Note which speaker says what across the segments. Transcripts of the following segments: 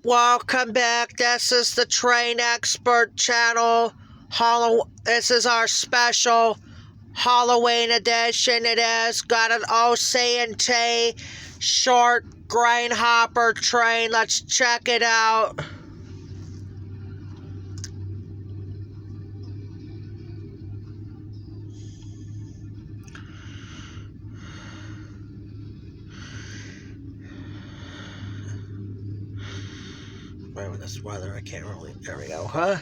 Speaker 1: Welcome back. This is the Train Expert channel. This is our special Halloween edition. It has got an OC&T short grain hopper train. Let's check it out. Wait, with this weather, I can't really. There we go, huh?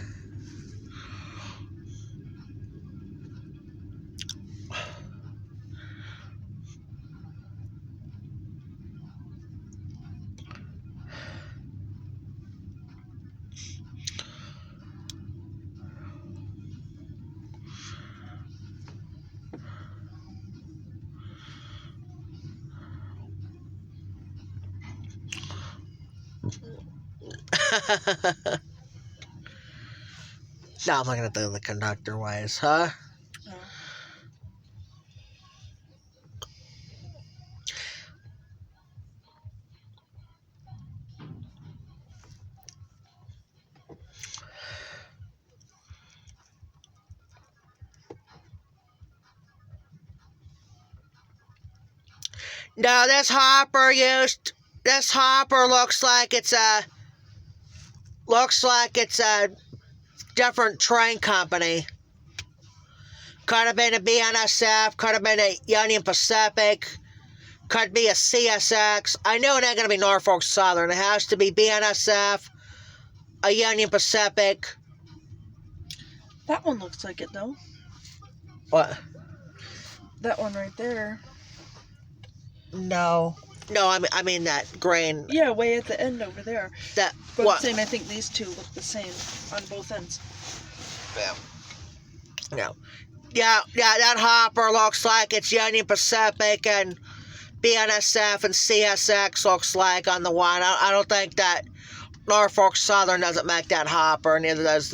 Speaker 1: Now I'm looking at the conductor wise, huh?
Speaker 2: Oh.
Speaker 1: No, this hopper looks like it's a different train company. Could have been a BNSF, could have been a Union Pacific, could be a CSX. I know it ain't gonna be Norfolk Southern. It has to be BNSF, a Union Pacific.
Speaker 2: That one looks like it, though.
Speaker 1: What?
Speaker 2: That one right there.
Speaker 1: No, I mean that grain.
Speaker 2: Yeah, way at the end over there.
Speaker 1: That
Speaker 2: But
Speaker 1: what?
Speaker 2: I'm saying I think these two look the same on both ends.
Speaker 1: Yeah. No. Yeah, that hopper looks like it's Union Pacific and BNSF and CSX looks like on the one. I don't think that Norfolk Southern doesn't make that hopper, and neither does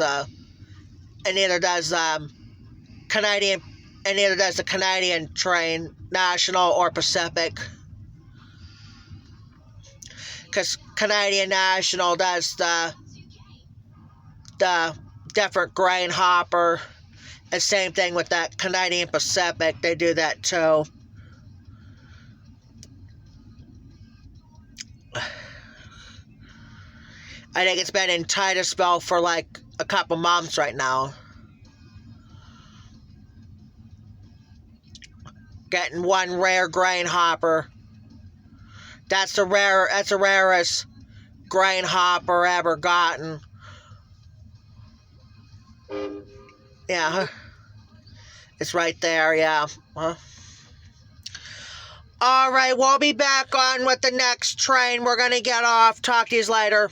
Speaker 1: Canadian, and neither does the Canadian train, National or Pacific. Because Canadian National does the different grain hopper. And same thing with that Canadian Pacific. They do that too. I think it's been in Titusville for like a couple months right now. Getting one rare grain hopper. That's the rarest grain hopper ever gotten. Yeah. It's right there, yeah. Huh? All right, we'll be back on with the next train. We're going to get off. Talk to you later.